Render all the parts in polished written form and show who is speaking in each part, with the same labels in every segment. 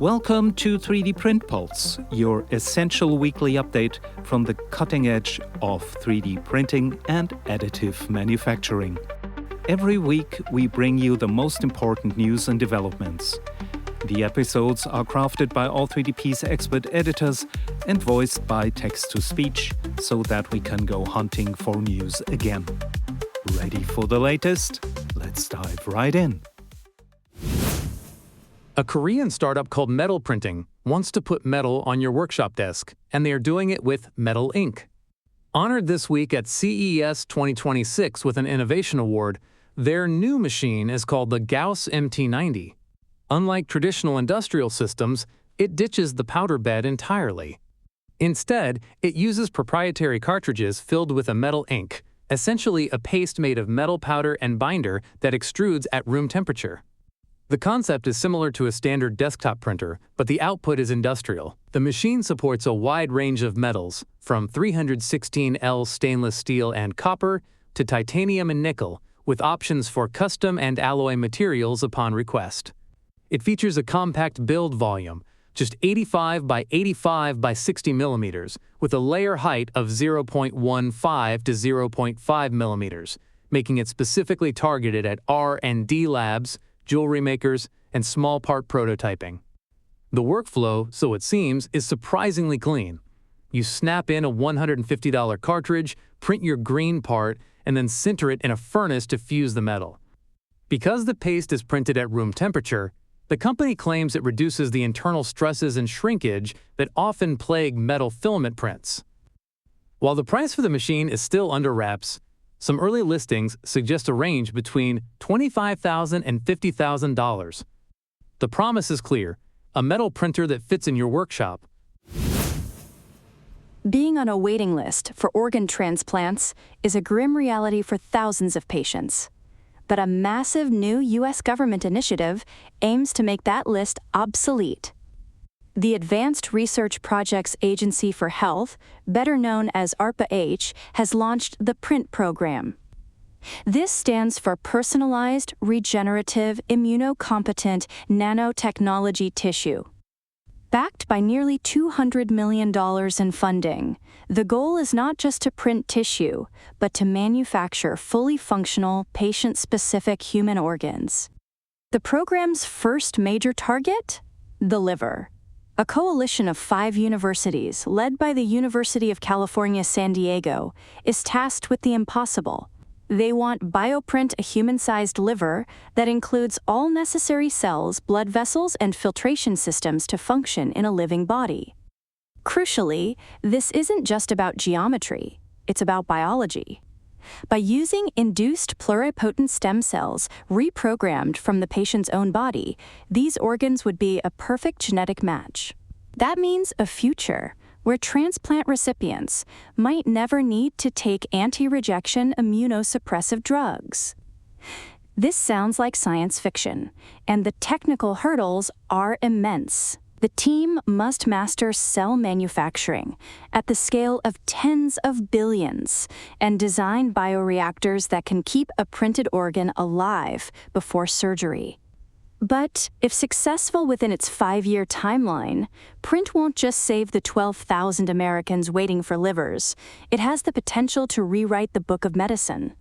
Speaker 1: Welcome to 3D Print Pulse, your essential weekly update from the cutting edge of 3D printing and additive manufacturing. Every week, we bring you the most important news and developments. The episodes are crafted by All3DP's expert editors and voiced by text-to-speech so that we can go hunting for news again. Ready for the latest? Let's dive right in.
Speaker 2: A Korean startup called Metal Printing wants to put metal on your workshop desk, and they are doing it with metal ink. Honored this week at CES 2026 with an innovation award, their new machine is called the Gauss MT90. Unlike traditional industrial systems, it ditches the powder bed entirely. Instead, it uses proprietary cartridges filled with a metal ink, essentially a paste made of metal powder and binder that extrudes at room temperature. The concept is similar to a standard desktop printer, but the output is industrial. The machine supports a wide range of metals, from 316L stainless steel and copper to titanium and nickel, with options for custom and alloy materials upon request. It features a compact build volume, just 85 by 85 by 60 millimeters, with a layer height of 0.15 to 0.5 millimeters, making it specifically targeted at R&D labs, jewelry makers, and small part prototyping. The workflow, so it seems, is surprisingly clean. You snap in a $150 cartridge, print your green part, and then sinter it in a furnace to fuse the metal. Because the paste is printed at room temperature, the company claims it reduces the internal stresses and shrinkage that often plague metal filament prints. While the price for the machine is still under wraps, some early listings suggest a range between $25,000 and $50,000. The promise is clear: a metal printer that fits in your workshop.
Speaker 3: Being on a waiting list for organ transplants is a grim reality for thousands of patients. But a massive new U.S. government initiative aims to make that list obsolete. The Advanced Research Projects Agency for Health, better known as ARPA-H, has launched the PRINT program. This stands for Personalized, Regenerative, Immunocompetent Nanotechnology Tissue. Backed by nearly $200 million in funding, the goal is not just to print tissue, but to manufacture fully functional, patient-specific human organs. The program's first major target? The liver. A coalition of 5 universities, led by the University of California, San Diego, is tasked with the impossible. They want bioprint a human-sized liver that includes all necessary cells, blood vessels, and filtration systems to function in a living body. Crucially, this isn't just about geometry, it's about biology. By using induced pluripotent stem cells reprogrammed from the patient's own body, these organs would be a perfect genetic match. That means a future where transplant recipients might never need to take anti-rejection immunosuppressive drugs. This sounds like science fiction, and the technical hurdles are immense. The team must master cell manufacturing at the scale of tens of billions and design bioreactors that can keep a printed organ alive before surgery. But if successful within its 5-year timeline, PRINT won't just save the 12,000 Americans waiting for livers. It has the potential to rewrite the book of medicine.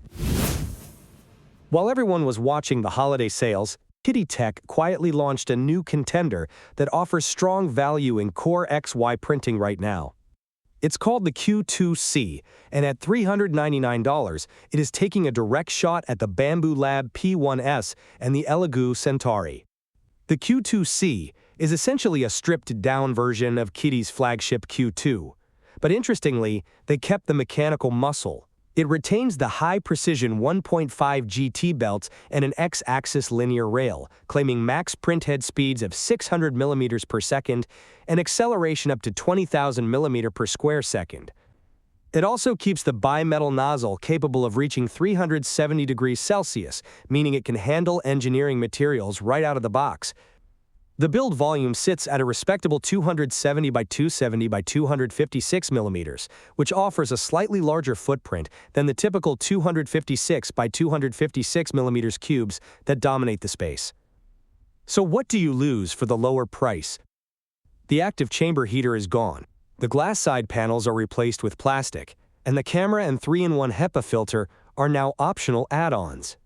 Speaker 4: While everyone was watching the holiday sales, Qidi Tech quietly launched a new contender that offers strong value in core XY printing right now. It's called the Q2C, and at $399, it is taking a direct shot at the Bambu Lab P1S and the Elegoo Centauri. The Q2C is essentially a stripped-down version of Qidi's flagship Q2, but interestingly, they kept the mechanical muscle. It retains the high-precision 1.5 GT belts and an X-axis linear rail, claiming max printhead speeds of 600 mm per second and acceleration up to 20,000 mm per square second. It also keeps the bimetal nozzle capable of reaching 370 degrees Celsius, meaning it can handle engineering materials right out of the box. The build volume sits at a respectable 270 by 270 by 256 millimeters, which offers a slightly larger footprint than the typical 256 by 256 millimeters cubes that dominate the space. So what do you lose for the lower price? The active chamber heater is gone. The glass side panels are replaced with plastic, and the camera and 3-in-1 HEPA filter are now optional add-ons.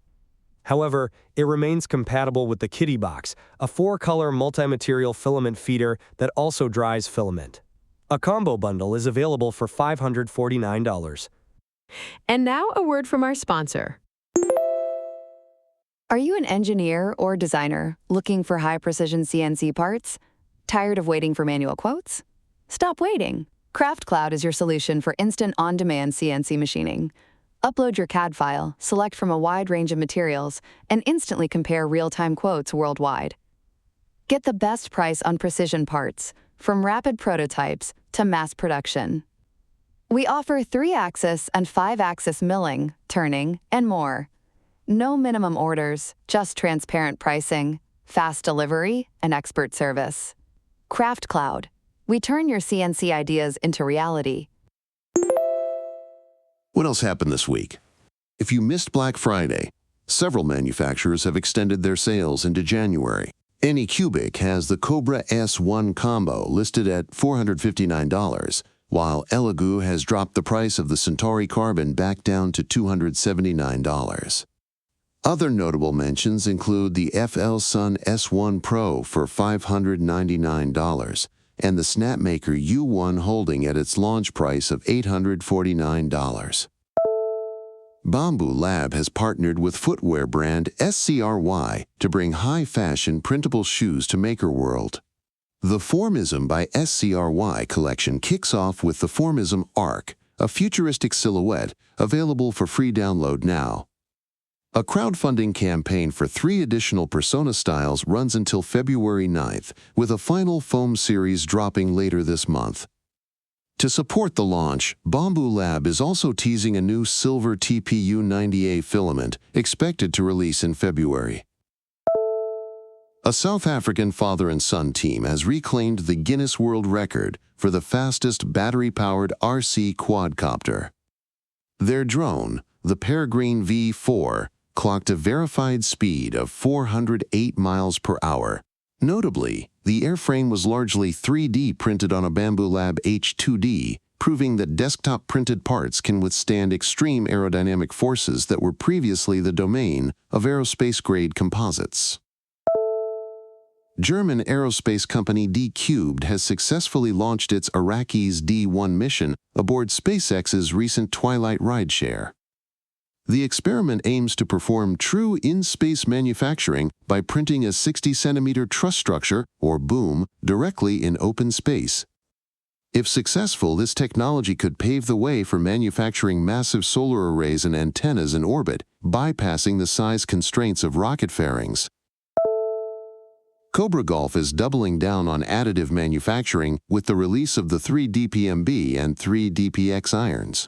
Speaker 4: However, it remains compatible with the Qidi box, a 4-color multi-material filament feeder that also dries filament. A combo bundle is available for $549.
Speaker 5: And now a word from our sponsor.
Speaker 3: Are you an engineer or designer looking for high-precision CNC parts? Tired of waiting for manual quotes? Stop waiting. Craftcloud is your solution for instant on-demand CNC machining. Upload your CAD file, select from a wide range of materials, and instantly compare real-time quotes worldwide. Get the best price on precision parts, from rapid prototypes to mass production. We offer 3-axis and 5-axis milling, turning, and more. No minimum orders, just transparent pricing, fast delivery, and expert service. Craftcloud. We turn your CNC ideas into reality.
Speaker 6: What else happened this week? If you missed Black Friday, several manufacturers have extended their sales into January. Anycubic has the Cobra S1 combo listed at $459, while Elegoo has dropped the price of the Centauri Carbon back down to $279. Other notable mentions include the FL Sun S1 Pro for $599 and the Snapmaker U1 holding at its launch price of $849. Bambu Lab has partnered with footwear brand SCRY to bring high-fashion printable shoes to Maker World. The Formism by SCRY collection kicks off with the Formism Arc, a futuristic silhouette available for free download now. A crowdfunding campaign for 3 additional Persona styles runs until February 9th, with a final foam series dropping later this month. To support the launch, Bambu Lab is also teasing a new silver TPU-90A filament expected to release in February. A South African father and son team has reclaimed the Guinness World Record for the fastest battery-powered RC quadcopter. Their drone, the Peregrine V4, clocked a verified speed of 408 miles per hour. Notably, the airframe was largely 3D printed on a Bambu Lab H2D, proving that desktop-printed parts can withstand extreme aerodynamic forces that were previously the domain of aerospace-grade composites. German aerospace company D-Cubed has successfully launched its Arrakis D1 mission aboard SpaceX's recent Twilight rideshare. The experiment aims to perform true in-space manufacturing by printing a 60-centimeter truss structure, or boom, directly in open space. If successful, this technology could pave the way for manufacturing massive solar arrays and antennas in orbit, bypassing the size constraints of rocket fairings. Cobra Golf is doubling down on additive manufacturing with the release of the 3DPMB and 3DPX irons.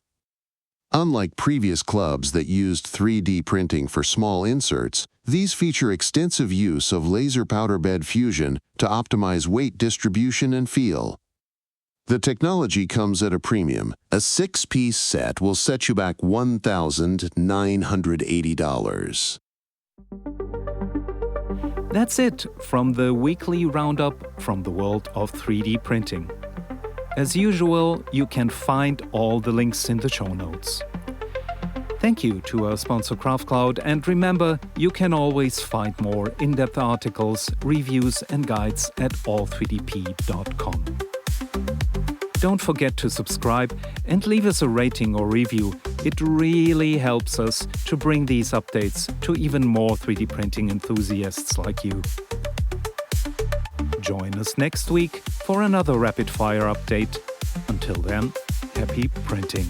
Speaker 6: Unlike previous clubs that used 3D printing for small inserts, these feature extensive use of laser powder bed fusion to optimize weight distribution and feel. The technology comes at a premium. A 6-piece set will set you back $1,980.
Speaker 1: That's it from the weekly roundup from the world of 3D printing. As usual, you can find all the links in the show notes. Thank you to our sponsor Craftcloud, and remember, you can always find more in-depth articles, reviews and guides at all3dp.com. Don't forget to subscribe and leave us a rating or review. It really helps us to bring these updates to even more 3D printing enthusiasts like you. Join us next week for another rapid-fire update. Until then, happy printing!